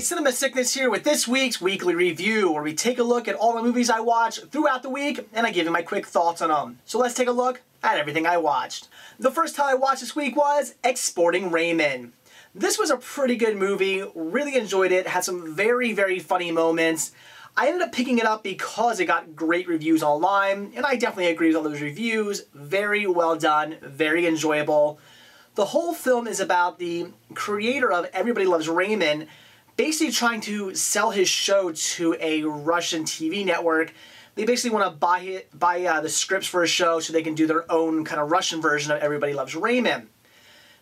Cinema Sickness here with this week's weekly review, where we take a look at all the movies I watched throughout the week, and I give you my quick thoughts on them. So let's take a look at everything I watched. The first time I watched this week was Exporting Raymond. This was a pretty good movie, really enjoyed it, had some very, very funny moments. I ended up picking it up because it got great reviews online, and I definitely agree with all those reviews. Very well done, very enjoyable. The whole film is about the creator of Everybody Loves Raymond basically trying to sell his show to a Russian TV network. They basically want to buy the scripts for a show so they can do their own kind of Russian version of Everybody Loves Raymond.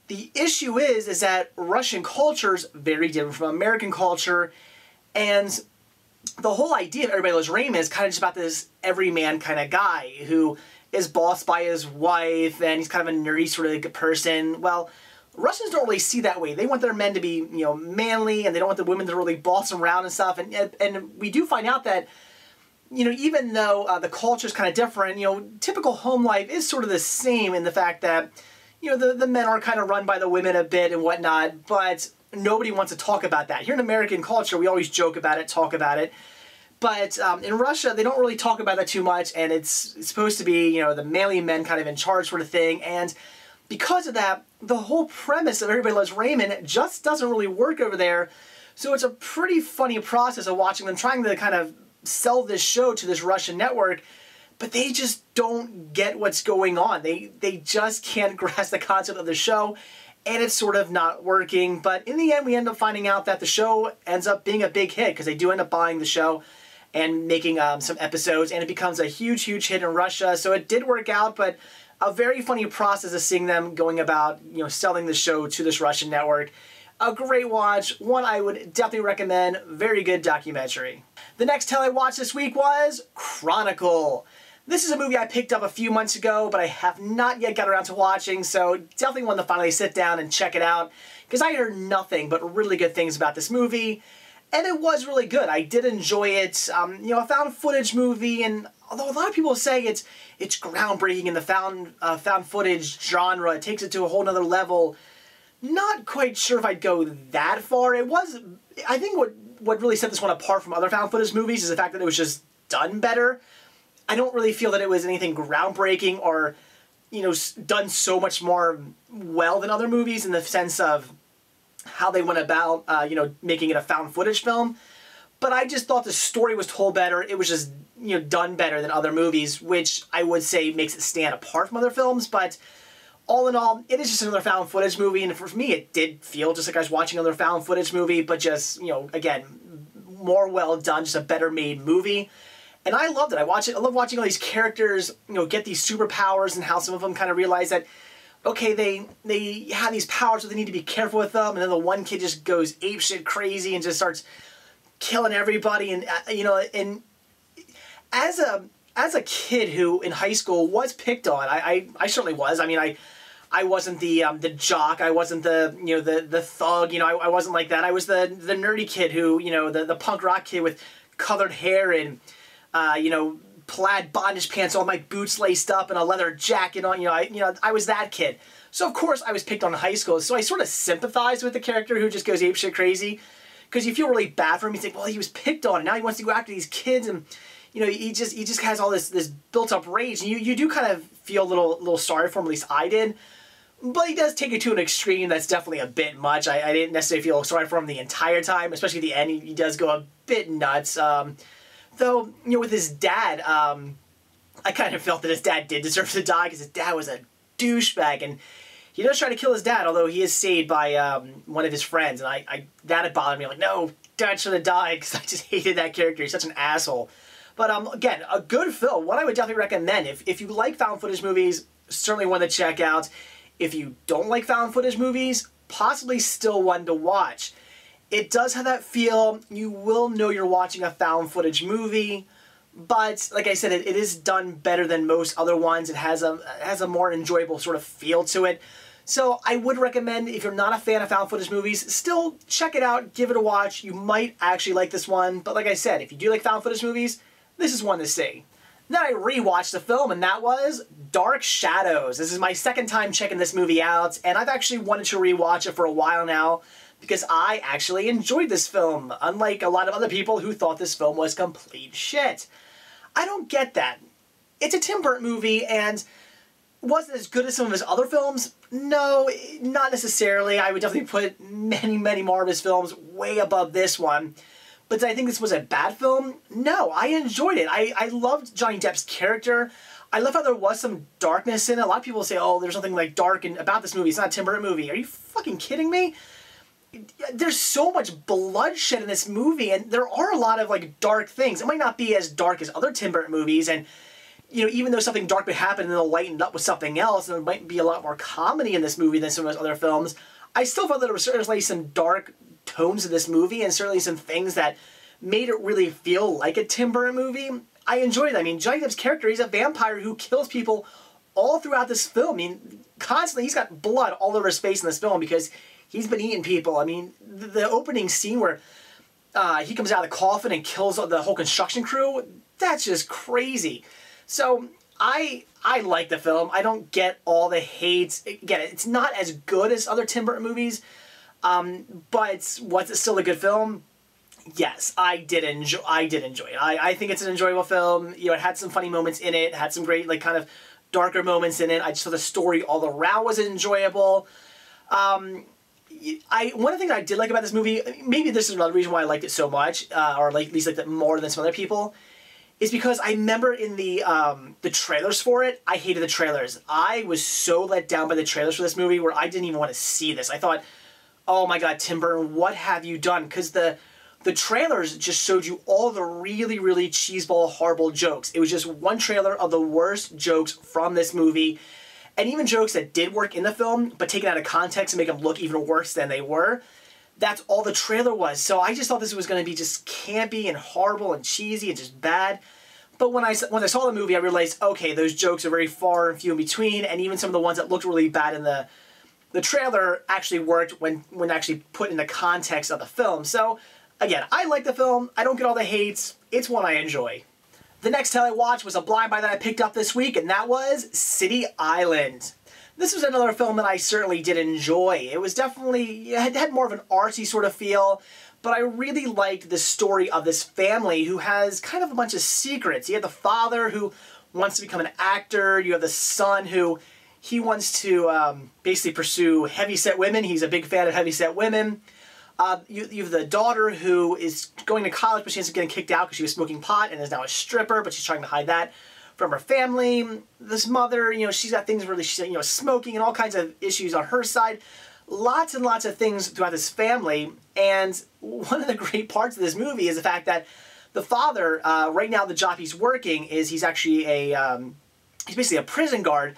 The issue is that Russian culture is very different from American culture, and the whole idea of Everybody Loves Raymond is kind of just about this everyman kind of guy who is bossed by his wife, and he's kind of a nerdy sort of person. Well, Russians don't really see that way. They want their men to be, manly, and they don't want the women to really boss them around and stuff. And we do find out that, even though the culture is kind of different, typical home life is sort of the same in the fact that, the men are kind of run by the women a bit and whatnot, but nobody wants to talk about that. Here in American culture, we always joke about it, talk about it. But in Russia, they don't really talk about that too much, and it's supposed to be, the manly men kind of in charge sort of thing. And because of that, the whole premise of Everybody Loves Raymond just doesn't really work over there. So it's a pretty funny process of watching them trying to kind of sell this show to this Russian network, but they just don't get what's going on. They just can't grasp the concept of the show, and it's sort of not working. But in the end, we end up finding out that the show ends up being a big hit because they do end up buying the show and making some episodes, and it becomes a huge, huge hit in Russia. So it did work out, but a very funny process of seeing them going about, selling the show to this Russian network. A great watch, one I would definitely recommend, very good documentary. The next tale I watched this week was Chronicle. This is a movie I picked up a few months ago, but I have not yet got around to watching, so definitely want to finally sit down and check it out, because I heard nothing but really good things about this movie. And it was really good. I did enjoy it. A found footage movie, and although a lot of people say it's groundbreaking in the found footage genre, it takes it to a whole nother level. Not quite sure if I'd go that far. I think what really set this one apart from other found footage movies is the fact that it was just done better. I don't really feel that it was anything groundbreaking or, done so much more well than other movies in the sense of how they went about, making it a found footage film. But I just thought the story was told better. It was just, done better than other movies, which I would say makes it stand apart from other films. But all in all, it is just another found footage movie. And for me, it did feel just like I was watching another found footage movie, but just, again, more well done, just a better made movie. And I loved it. I love watching all these characters, get these superpowers, and how some of them kind of realize that, okay, they have these powers, but they need to be careful with them, and then the one kid just goes apeshit crazy and just starts killing everybody. And and as a kid who in high school was picked on, I certainly was. I mean, I wasn't the jock. I wasn't the thug. I wasn't like that. I was the nerdy kid who the punk rock kid with colored hair and plaid bondage pants, all my boots laced up, and a leather jacket on. I was that kid. So of course I was picked on in high school. So I sort of sympathized with the character who just goes apeshit crazy, because you feel really bad for him. You think, well, he was picked on, and now he wants to go after these kids, and he just has all this built up rage, and you do kind of feel a little sorry for him. At least I did. But he does take it to an extreme that's definitely a bit much. I didn't necessarily feel sorry for him the entire time, especially at the end. He does go a bit nuts. Though, with his dad, I kind of felt that his dad did deserve to die, because his dad was a douchebag, and he does try to kill his dad, although he is saved by one of his friends, and that had bothered me. I'm like, no, Dad should have died, because I just hated that character. He's such an asshole. But again, a good film, one I would definitely recommend. If you like found footage movies, certainly one to check out. If you don't like found footage movies, possibly still one to watch. It does have that feel. You will know you're watching a found footage movie, but like I said, it is done better than most other ones. It has a more enjoyable sort of feel to it. So I would recommend, if you're not a fan of found footage movies, still check it out, give it a watch. You might actually like this one, but like I said, if you do like found footage movies, this is one to see. Then I rewatched the film, and that was Dark Shadows. This is my second time checking this movie out, and I've actually wanted to rewatch it for a while now. because I actually enjoyed this film, unlike a lot of other people who thought this film was complete shit. I don't get that. It's a Tim Burton movie, and was it as good as some of his other films? No, not necessarily. I would definitely put many, many more of his films way above this one. But did I think this was a bad film? No, I enjoyed it. I loved Johnny Depp's character. I love how there was some darkness in it. A lot of people say, oh, there's nothing like dark about this movie. It's not a Tim Burton movie. Are you fucking kidding me? There's so much bloodshed in this movie, and there are a lot of like dark things. It might not be as dark as other Tim Burton movies, and you know, even though something dark would happen and they'll lighten up with something else, and there might be a lot more comedy in this movie than some of those other films, I still felt that there was certainly some dark tones of this movie, and certainly some things that made it really feel like a Tim Burton movie. I enjoyed it. I mean, Johnny Depp's character, he's a vampire who kills people all throughout this film. I mean, constantly, he's got blood all over his face in this film because he's been eating people. I mean, the opening scene where he comes out of the coffin and kills the whole construction crew, that's just crazy. So I like the film. I don't get all the hate. Again, it's not as good as other Tim Burton movies, but was it still a good film? Yes, I did enjoy it. I think it's an enjoyable film. You know, it had some funny moments in it. Had some great, like, kind of darker moments in it. I just thought the story all around was enjoyable. One of the things I did like about this movie, maybe this is another reason why I liked it so much, or like, at least liked it more than some other people, is because I remember in the trailers for it, I hated the trailers. I was so let down by the trailers for this movie where I didn't even want to see this. I thought, oh my god, Tim Burton, what have you done? Because the trailers just showed you all the really, really cheeseball, horrible jokes. It was just one trailer of the worst jokes from this movie. And even jokes that did work in the film, but taken out of context and make them look even worse than they were. That's all the trailer was. So I just thought this was going to be just campy and horrible and cheesy and just bad. But when I saw the movie, I realized, okay, those jokes are very far and few in between, and even some of the ones that looked really bad in the trailer actually worked when actually put in the context of the film. So again, I like the film. I don't get all the hates. It's one I enjoy. The next title I watched was a blind buy that I picked up this week, and that was City Island. This was another film that I certainly did enjoy. It was definitely, it had more of an artsy sort of feel, but I really liked the story of this family who has kind of a bunch of secrets. You have the father who wants to become an actor. You have the son who he wants to basically pursue heavyset women. He's a big fan of heavyset women. You have the daughter who is going to college, but she ends up getting kicked out because she was smoking pot and is now a stripper, but she's trying to hide that from her family. This mother, you know, she's got things where she's, you know, smoking and all kinds of issues on her side. Lots and lots of things throughout this family. And one of the great parts of this movie is the fact that the father, right now the job he's working is he's actually he's basically a prison guard,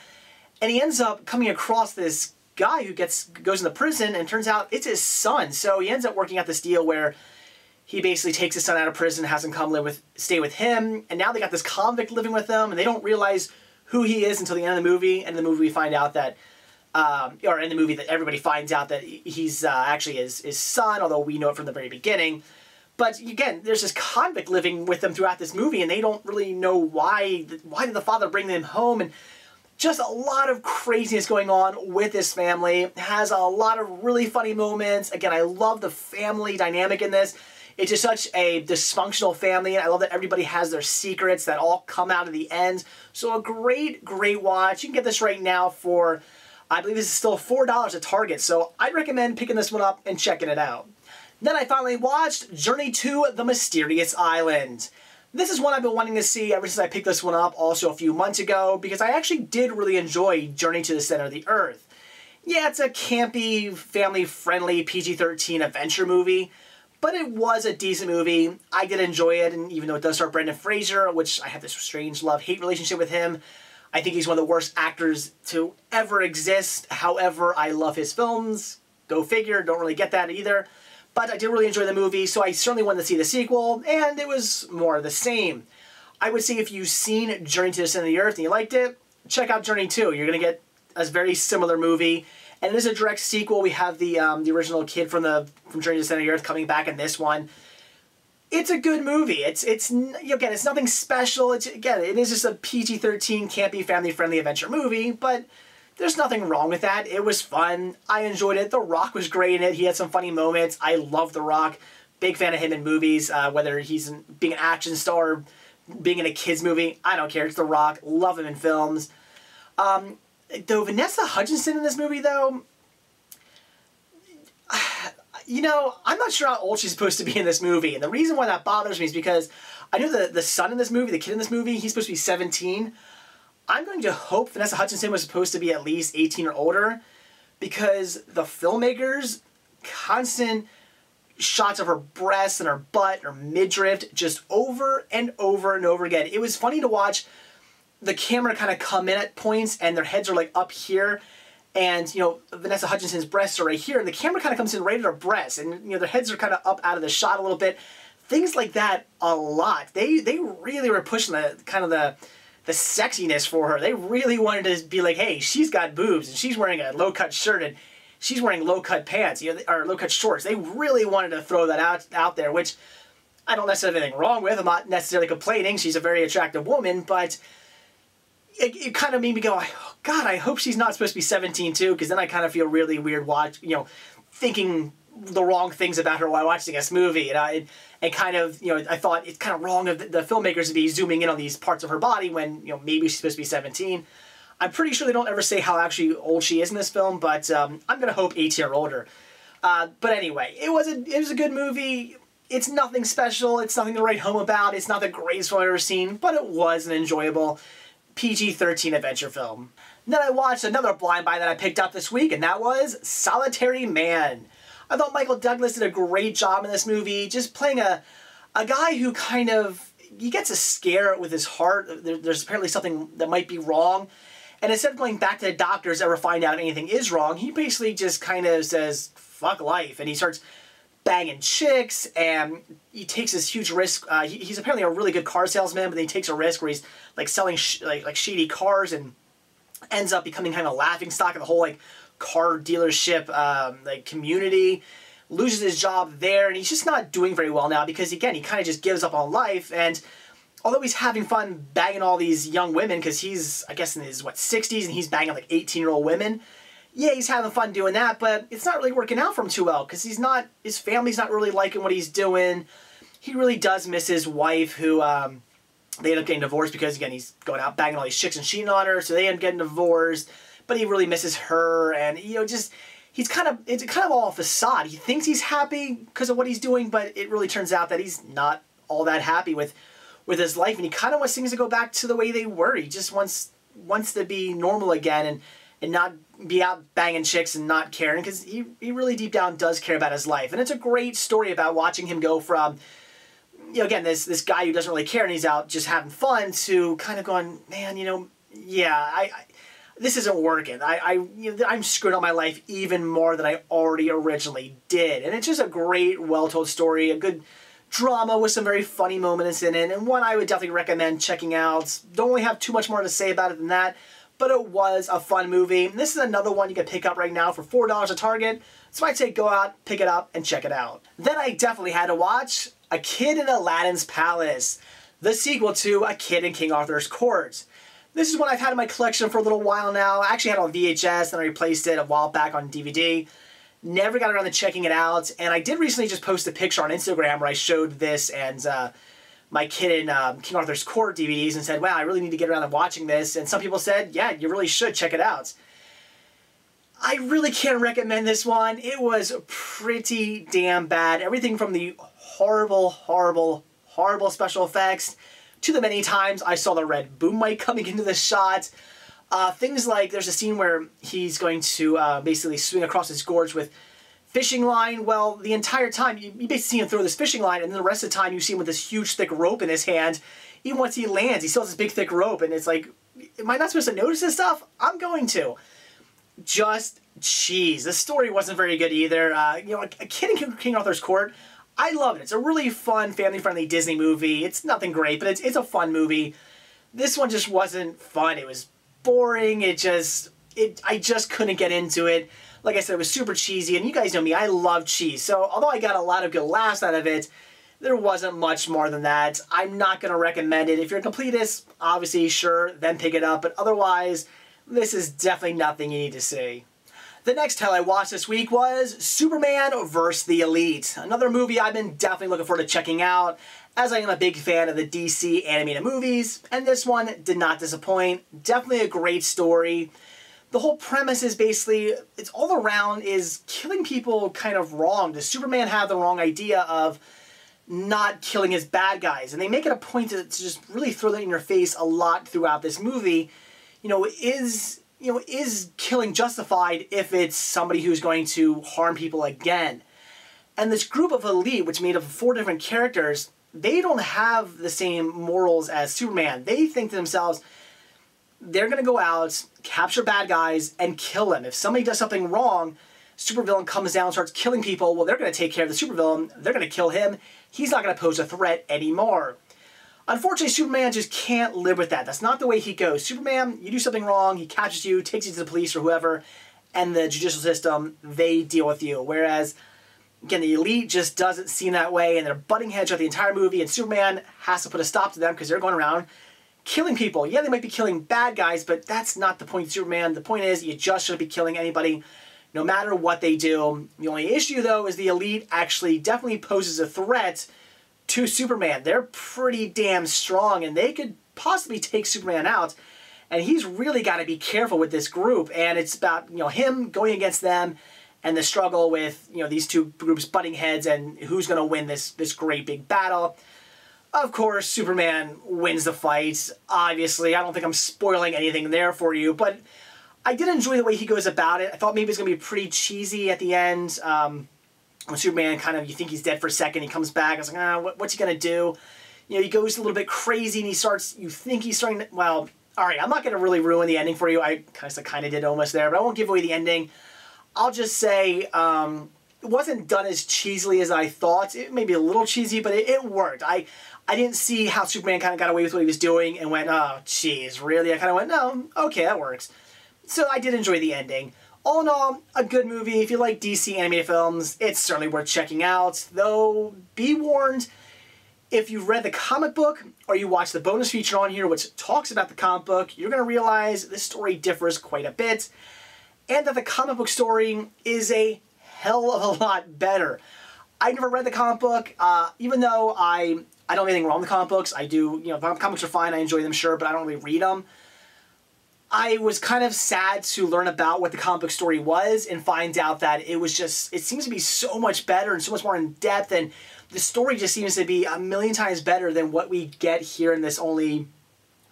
and he ends up coming across this guy who goes into prison, and turns out it's his son. So he ends up working out this deal where he basically takes his son out of prison, has him come stay with him, and now they got this convict living with them, and they don't realize who he is until the end of the movie. And in the movie we find out that, or in the movie that everybody finds out that he's actually his son, although we know it from the very beginning. But again, there's this convict living with them throughout this movie, and they don't really know why did the father bring them home, and just a lot of craziness going on with this family. It has a lot of really funny moments. Again, I love the family dynamic in this. It's just such a dysfunctional family, and I love that everybody has their secrets that all come out at the end. So a great, great watch. You can get this right now for, I believe this is still $4 at Target, so I'd recommend picking this one up and checking it out. Then I finally watched Journey to the Mysterious Island. This is one I've been wanting to see ever since I picked this one up also a few months ago, because I actually did really enjoy Journey to the Center of the Earth. Yeah, it's a campy, family-friendly PG-13 adventure movie, but it was a decent movie. I did enjoy it, and even though it does star Brendan Fraser, which I have this strange love-hate relationship with him, I think he's one of the worst actors to ever exist. However, I love his films. Go figure, don't really get that either. But I did really enjoy the movie, so I certainly wanted to see the sequel, and it was more of the same. I would say if you've seen Journey to the Center of the Earth and you liked it, check out Journey 2. You're going to get a very similar movie, and it is a direct sequel. We have the original kid from Journey to the Center of the Earth coming back in this one. It's a good movie. It's again, it's nothing special. It is just a PG-13 campy, family-friendly adventure movie, but There's nothing wrong with that. It was fun. I enjoyed it. The Rock was great in it. He had some funny moments. I love The Rock. Big fan of him in movies, whether he's being an action star, being in a kid's movie. I don't care. It's The Rock. Love him in films. Though Vanessa Hudgens in this movie, though, you know, I'm not sure how old she's supposed to be in this movie. And the reason why that bothers me is because I know the son in this movie, the kid in this movie, he's supposed to be 17. I'm going to hope Vanessa Hudgens was supposed to be at least 18 or older, because the filmmakers, constant shots of her breasts and her butt, her midriff, just over and over and over again. It was funny to watch the camera kind of come in at points and their heads are like up here, and, you know, Vanessa Hudgens' breasts are right here, and the camera kind of comes in right at her breasts, and, you know, their heads are kind of up out of the shot a little bit. Things like that a lot. They really were pushing the kind of the sexiness for her. They really wanted to be like, hey, she's got boobs, and she's wearing a low-cut shirt, and she's wearing low-cut pants, you know, or low-cut shorts. They really wanted to throw that out there, which I don't necessarily have anything wrong with. I'm not necessarily complaining. She's a very attractive woman, but it kind of made me go, oh, God, I hope she's not supposed to be 17 too, because then I kind of feel really weird thinking the wrong things about her while watching this movie. And kind of, you know, I thought it's kind of wrong of the filmmakers to be zooming in on these parts of her body when, you know, maybe she's supposed to be 17. I'm pretty sure they don't ever say how actually old she is in this film, but I'm going to hope 18 or older. But anyway, it was a good movie. It's nothing special. It's nothing to write home about. It's not the greatest film I've ever seen, but it was an enjoyable PG-13 adventure film. Then I watched another blind buy that I picked up this week, and that was Solitary Man. I thought Michael Douglas did a great job in this movie, just playing a guy who kind of, he gets a scare with his heart. There's apparently something that might be wrong. And instead of going back to the doctors to ever find out if anything is wrong, he basically just kind of says, fuck life. And he starts banging chicks, and he takes this huge risk. He's apparently a really good car salesman, but then he takes a risk where he's like selling like shady cars, and ends up becoming kind of a laughingstock of the whole like car dealership like community. Loses his job there, and he's just not doing very well now because, again, he kind of just gives up on life. And although he's having fun banging all these young women, because he's, I guess, in his, 60s, and he's banging like 18-year-old women, yeah, he's having fun doing that, but it's not really working out for him too well, because his family's not really liking what he's doing. He really does miss his wife, who they end up getting divorced because, again, he's going out banging all these chicks and cheating on her, so they end up getting divorced. But he really misses her, and, you know, just, it's kind of all a facade. He thinks he's happy because of what he's doing, but it really turns out that he's not all that happy with his life, and he kind of wants things to go back to the way they were. He just wants to be normal again, and not be out banging chicks and not caring, because he really deep down does care about his life. And it's a great story about watching him go from, you know, again, this guy who doesn't really care and he's out just having fun, to kind of going, man, you know, yeah, this isn't working. I'm screwing up my life even more than I already originally did. And it's just a great, well-told story, a good drama with some very funny moments in it, and one I would definitely recommend checking out. Don't really have too much more to say about it than that, but it was a fun movie. And this is another one you can pick up right now for $4 at Target, so I'd say go out, pick it up, and check it out. Then I definitely had to watch A Kid in Aladdin's Palace, the sequel to A Kid in King Arthur's Court. This is one I've had in my collection for a little while now. I actually had it on VHS, then I replaced it a while back on DVD. Never got around to checking it out, and I did recently just post a picture on Instagram where I showed this and my Kid in King Arthur's Court DVDs and said, wow, I really need to get around to watching this. And some people said, yeah, you really should check it out. I really can't recommend this one. It was pretty damn bad. Everything from the horrible, horrible, horrible special effects to the many times I saw the red boom mic coming into the shot. Things like, there's a scene where he's going to basically swing across his gorge with fishing line. Well, the entire time, you basically see him throw this fishing line, and then the rest of the time you see him with this huge thick rope in his hand. Even once he lands, he still has this big thick rope, and it's like, am I not supposed to notice this stuff? I'm going to. Just cheese. The story wasn't very good either. You know, A Kid in King Arthur's Court, I love it. It's a really fun, family-friendly Disney movie. It's nothing great, but it's a fun movie. This one just wasn't fun. It was boring. I just couldn't get into it. Like I said, it was super cheesy, and you guys know me, I love cheese. So although I got a lot of good laughs out of it, there wasn't much more than that. I'm not going to recommend it. If you're a completist, obviously, sure, then pick it up. But otherwise, this is definitely nothing you need to see. The next title I watched this week was Superman vs. the Elite, another movie I've been definitely looking forward to checking out, as I am a big fan of the DC animated movies, and this one did not disappoint. Definitely a great story. The whole premise is basically, it's all around is killing people kind of wrong. Does Superman have the wrong idea of not killing his bad guys? And they make it a point to just really throw that in your face a lot throughout this movie. Is killing justified if it's somebody who's going to harm people again? And this group of elite, which made up of 4 different characters, they don't have the same morals as Superman. They think to themselves, they're going to go out, capture bad guys, and kill them. If somebody does something wrong, supervillain comes down and starts killing people, well, they're going to take care of the supervillain. They're going to kill him. He's not going to pose a threat anymore. Unfortunately, Superman just can't live with that. That's not the way he goes. Superman, you do something wrong, he catches you, takes you to the police or whoever, and the judicial system, they deal with you. Whereas, again, the elite just doesn't seem that way, and they're butting heads throughout the entire movie, and Superman has to put a stop to them because they're going around killing people. Yeah, they might be killing bad guys, but that's not the point of Superman. The point is, you just shouldn't be killing anybody, no matter what they do. The only issue, though, is the elite actually definitely poses a threat to Superman. They're pretty damn strong, and they could possibly take Superman out, and he's really got to be careful with this group, and it's about, him going against them, and the struggle with, these 2 groups butting heads, and who's going to win this great big battle. Of course, Superman wins the fight. Obviously, I don't think I'm spoiling anything there for you, but I did enjoy the way he goes about it. I thought maybe it's going to be pretty cheesy at the end. When Superman you think he's dead for a second, he comes back, I was like, what's he going to do? He goes a little bit crazy, and you think he's starting to, well, alright, I'm not going to really ruin the ending for you. I kind of did almost there, but I won't give away the ending. I'll just say, it wasn't done as cheesily as I thought. It may be a little cheesy, but it worked. I didn't see how Superman kind of got away with what he was doing and went, oh, jeez, really? I kind of went, no, okay, that works. So I did enjoy the ending. All in all, a good movie. If you like DC animated films, it's certainly worth checking out. Though, be warned, if you've read the comic book or you watch the bonus feature on here which talks about the comic book, you're going to realize this story differs quite a bit, and that the comic book story is a hell of a lot better. I never read the comic book, even though I don't have anything wrong with the comic books. I do, the comic books are fine, I enjoy them, sure, but I don't really read them. I was kind of sad to learn about what the comic book story was and find out that it seems to be so much better and so much more in depth, and the story just seems to be a million times better than what we get here in this only,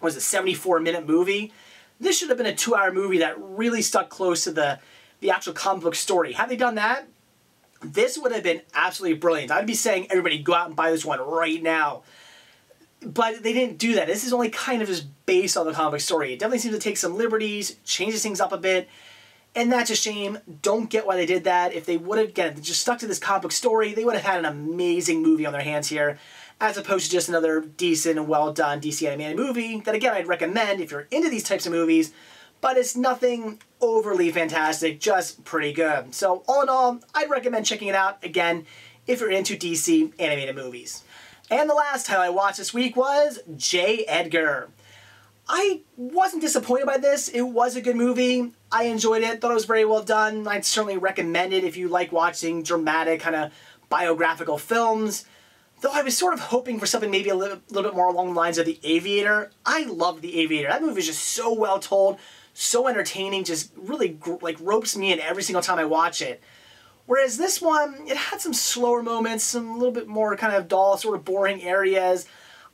74-minute movie. This should have been a 2-hour movie that really stuck close to the actual comic book story. Had they done that, this would have been absolutely brilliant. I'd be saying, everybody go out and buy this one right now. But they didn't do that. This is only kind of just based on the comic book story. It definitely seems to take some liberties, changes things up a bit, and that's a shame. Don't get why they did that. If they would have, again, just stuck to this comic book story, they would have had an amazing movie on their hands here, as opposed to just another decent and well-done DC animated movie that, again, I'd recommend if you're into these types of movies, but it's nothing overly fantastic, just pretty good. So, all in all, I'd recommend checking it out, again, if you're into DC animated movies. And the last title I watched this week was J. Edgar. I wasn't disappointed by this. It was a good movie. I enjoyed it. Thought it was very well done. I'd certainly recommend it if you like watching dramatic, kind of biographical films. Though I was sort of hoping for something maybe a little bit more along the lines of The Aviator. I loved The Aviator. That movie is just so well told, so entertaining, just really ropes me in every single time I watch it. Whereas this one, it had some slower moments, some little bit more kind of dull, sort of boring areas.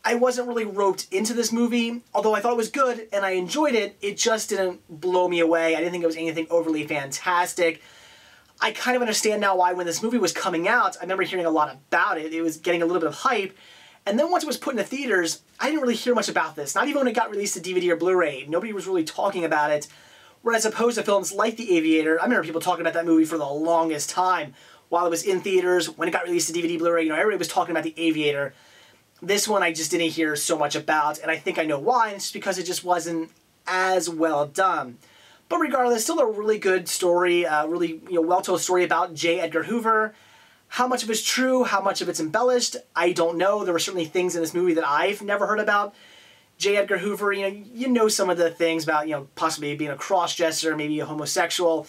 I wasn't really roped into this movie, although I thought it was good and I enjoyed it. It just didn't blow me away. I didn't think it was anything overly fantastic. I kind of understand now why when this movie was coming out, I remember hearing a lot about it. It was getting a little bit of hype. And then once it was put into theaters, I didn't really hear much about this. Not even when it got released to DVD or Blu-ray. Nobody was really talking about it. Whereas opposed to films like The Aviator, I remember people talking about that movie for the longest time. While it was in theaters, when it got released to DVD, Blu-ray, everybody was talking about The Aviator. This one I just didn't hear so much about, and I think I know why. It's because it just wasn't as well done. But regardless, still a really good story, really well-told story about J. Edgar Hoover. How much of it's true, how much of it's embellished, I don't know. There were certainly things in this movie that I've never heard about. J. Edgar Hoover, you know some of the things about, possibly being a cross-dresser, maybe a homosexual.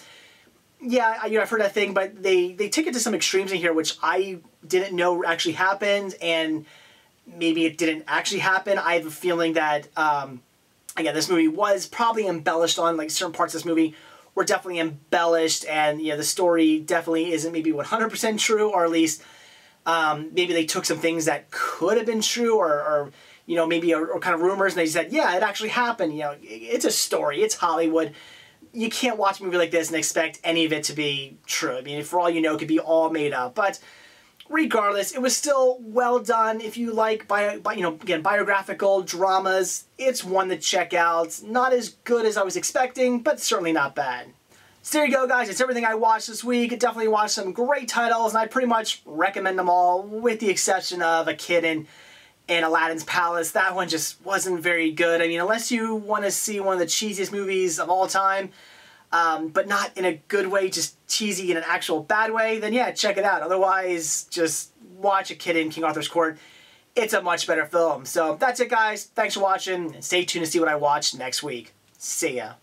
Yeah, I've heard that thing, but they take it to some extremes in here, which I didn't know actually happened, and maybe it didn't actually happen. I have a feeling that, again, this movie was probably embellished on, like, certain parts of this movie were definitely embellished, and, the story definitely isn't maybe 100% true, or at least maybe they took some things that could have been true, or maybe or kind of rumors, and they said, yeah, it actually happened. It's a story. It's Hollywood. You can't watch a movie like this and expect any of it to be true. I mean, for all you know, it could be all made up. But regardless, it was still well done. If you like, again, biographical dramas, it's one to check out. Not as good as I was expecting, but certainly not bad. So there you go, guys. It's everything I watched this week. I definitely watched some great titles, and I pretty much recommend them all, with the exception of A Kid in Aladdin's Palace. That one just wasn't very good. I mean, unless you want to see one of the cheesiest movies of all time, but not in a good way, just cheesy in an actual bad way, then yeah, check it out. Otherwise, just watch A Kid in King Arthur's Court. It's a much better film. So that's it, guys. Thanks for watching, and stay tuned to see what I watch next week. See ya.